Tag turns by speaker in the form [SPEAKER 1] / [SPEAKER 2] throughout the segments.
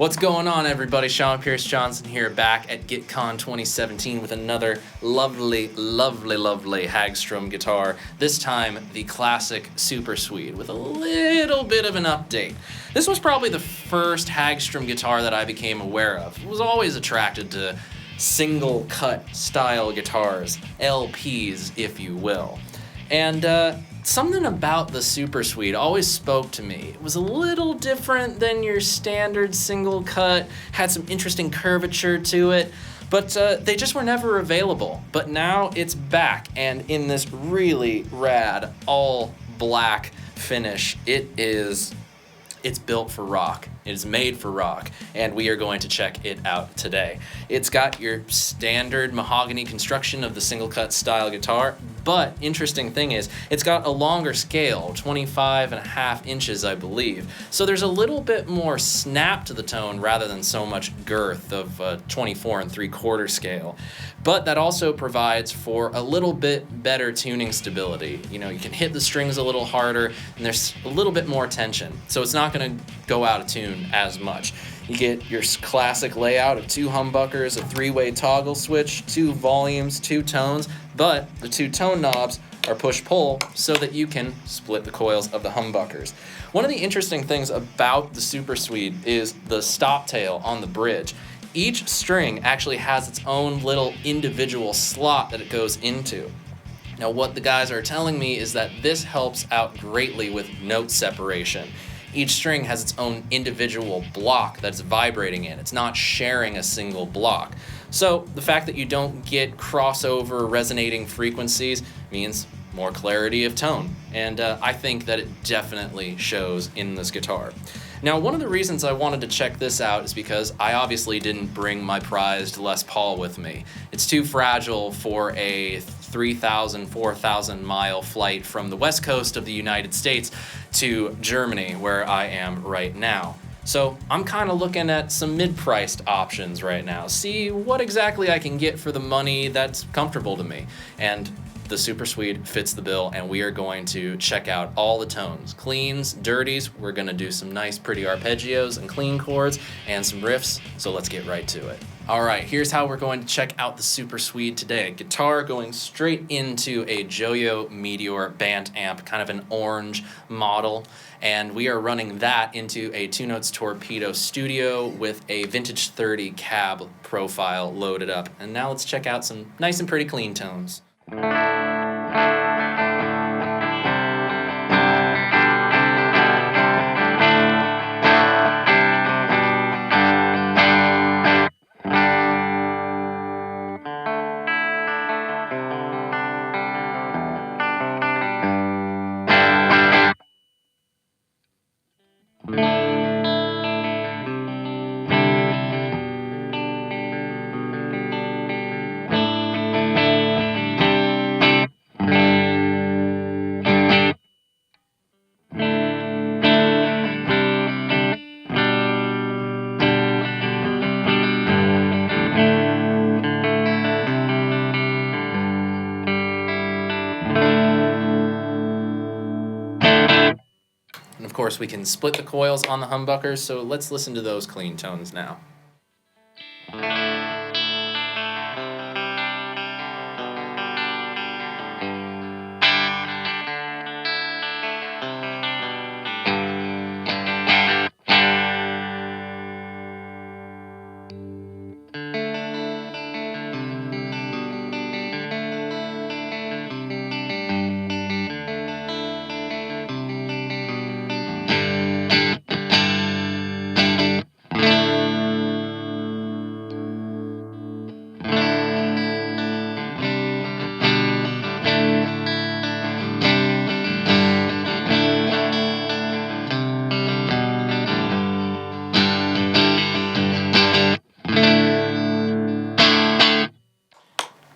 [SPEAKER 1] What's going on, everybody? Sean Pierce Johnson here, back at GuitCon 2017 with another lovely Hagstrom guitar. This time, the classic Super Swede with a little bit of an update. This was probably the first Hagstrom guitar that I became aware of. I was always attracted to single cut style guitars, LPs, if you will. And something about the Super Swede always spoke to me. It was a little different than your standard single cut, had some interesting curvature to it, but they just were never available. But now it's back, and in this really rad all black finish. It's built for rock. It is made for rock, and we are going to check it out today. It's got your standard mahogany construction of the single cut style guitar, but interesting thing is it's got a longer scale, 25.5 inches, I believe. So there's a little bit more snap to the tone rather than so much girth of 24 3/4 scale. But that also provides for a little bit better tuning stability. You know, you can hit the strings a little harder, and there's a little bit more tension. So it's not going to go out of tune as much. You get your classic layout of 2 humbuckers, a 3-way toggle switch, 2 volumes, 2 tones, but the 2 tone knobs are push-pull so that you can split the coils of the humbuckers. One of the interesting things about the Super Swede is the stop tail on the bridge. Each string actually has its own little individual slot that it goes into. Now, what the guys are telling me is that this helps out greatly with note separation. Each string has its own individual block that's vibrating in. It's not sharing a single block. So the fact that you don't get crossover resonating frequencies means more clarity of tone. And I think that it definitely shows in this guitar. Now, one of the reasons I wanted to check this out is because I obviously didn't bring my prized Les Paul with me. It's too fragile for a 3,000, 4,000 mile flight from the west coast of the United States to Germany, where I am right now. So I'm kind of looking at some mid-priced options right now, see what exactly I can get for the money that's comfortable to me. And the Super Swede fits the bill, and we are going to check out all the tones. Cleans, dirties, we're gonna do some nice pretty arpeggios and clean chords and some riffs, so let's get right to it. All right, here's how we're going to check out the Super Swede today. Guitar going straight into a Joyo Meteor band amp, kind of an orange model, and we are running that into a 2 Notes Torpedo Studio with a Vintage 30 cab profile loaded up. And now let's check out some nice and pretty clean tones. And of course, we can split the coils on the humbuckers, so let's listen to those clean tones now.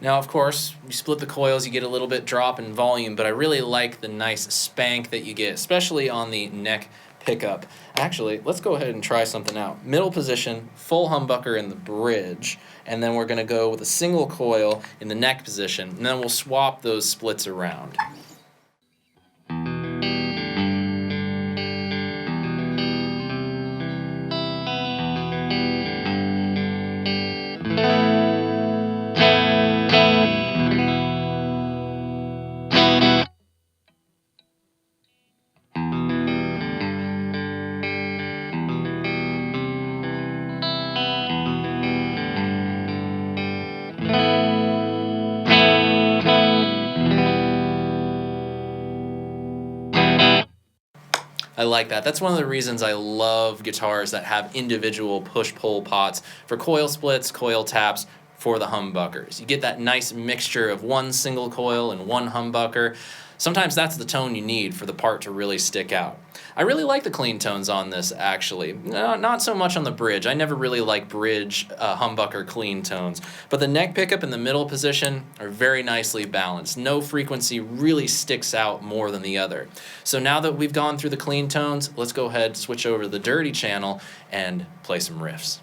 [SPEAKER 1] Now, of course, you split the coils, you get a little bit drop in volume, but I really like the nice spank that you get, especially on the neck pickup. Actually, let's go ahead and try something out. Middle position, full humbucker in the bridge, and then we're going to go with a single coil in the neck position, and then we'll swap those splits around. I like that. That's one of the reasons I love guitars that have individual push-pull pots for coil splits, coil taps, for the humbuckers. You get that nice mixture of one single coil and one humbucker. Sometimes that's the tone you need for the part to really stick out. I really like the clean tones on this, actually. Not so much on the bridge. I never really like bridge humbucker clean tones. But the neck pickup and the middle position are very nicely balanced. No frequency really sticks out more than the other. So now that we've gone through the clean tones, let's go ahead, switch over to the dirty channel, and play some riffs.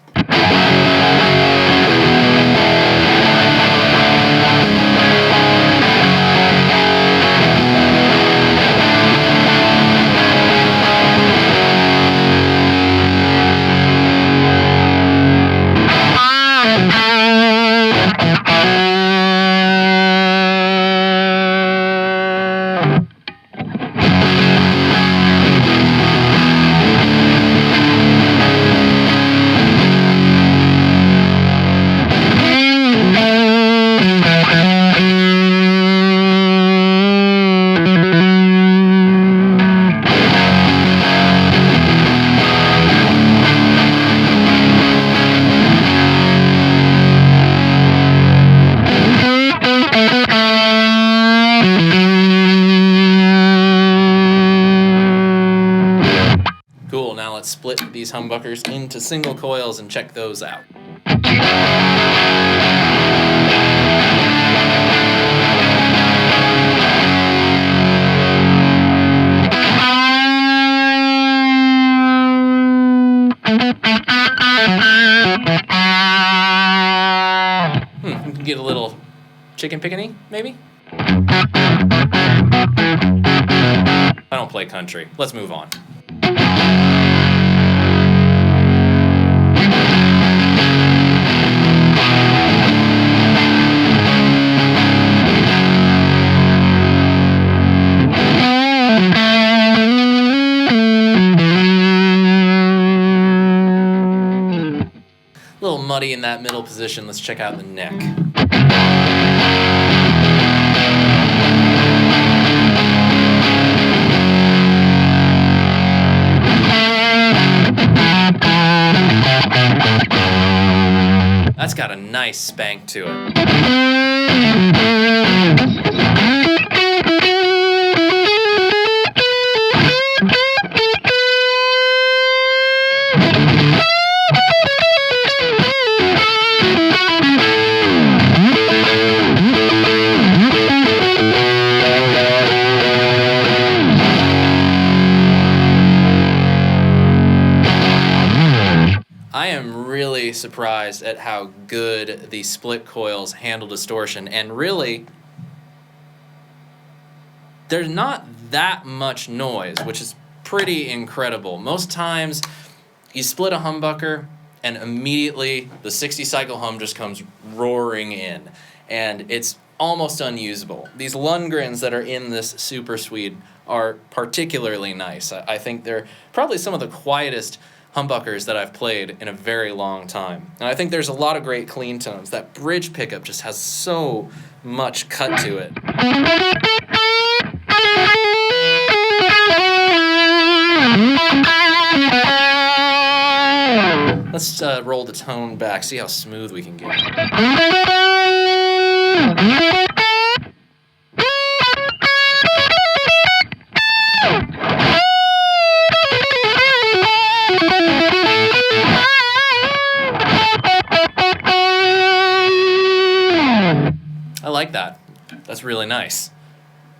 [SPEAKER 1] Cool, now let's split these humbuckers into single coils and check those out. We can get a little chicken pickaninny, maybe? I don't play country. Let's move on. A little muddy in that middle position. Let's check out the neck. That's got a nice spank to it. I am really surprised at how good the split coils handle distortion, and really, there's not that much noise, which is pretty incredible. Most times, you split a humbucker, and immediately the 60 cycle hum just comes roaring in, and it's almost unusable. These Lundgrens that are in this Super Swede are particularly nice. I think they're probably some of the quietest humbuckers that I've played in a very long time. And I think there's a lot of great clean tones. That bridge pickup just has so much cut to it. Let's roll the tone back, see how smooth we can get. I like that. That's really nice.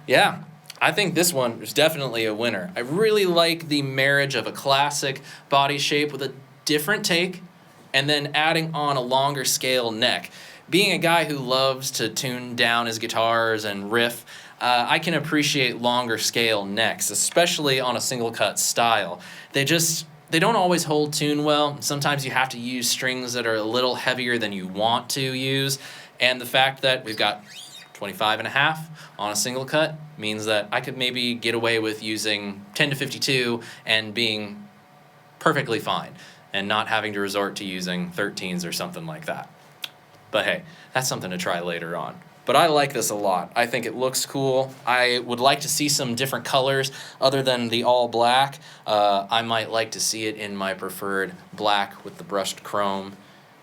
[SPEAKER 1] Yeah, I think this one is definitely a winner. I really like the marriage of a classic body shape with a different take and then adding on a longer scale neck. Being a guy who loves to tune down his guitars and riff, I can appreciate longer scale necks, especially on a single cut style. They don't always hold tune well. Sometimes you have to use strings that are a little heavier than you want to use. And the fact that we've got 25.5 on a single cut means that I could maybe get away with using 10 to 52 and being perfectly fine and not having to resort to using 13s or something like that. But hey, that's something to try later on. But I like this a lot. I think it looks cool. I would like to see some different colors other than the all black. I might like to see it in my preferred black with the brushed chrome.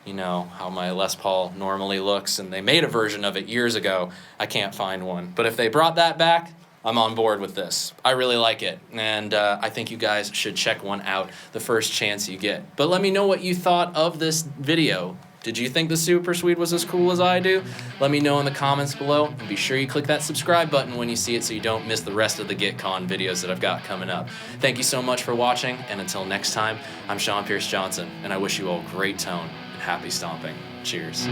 [SPEAKER 1] You know how my Les Paul normally looks, and they made a version of it years ago. I can't find one. But if they brought that back, I'm on board with this. I really like it, and I think you guys should check one out the first chance you get. But let me know what you thought of this video. Did you think the Super Swede was as cool as I do? Let me know in the comments below, and be sure you click that subscribe button when you see it so you don't miss the rest of the GuitCon videos that I've got coming up. Thank you so much for watching, and until next time, I'm Sean Pierce Johnson, and I wish you all great tone and happy stomping. Cheers.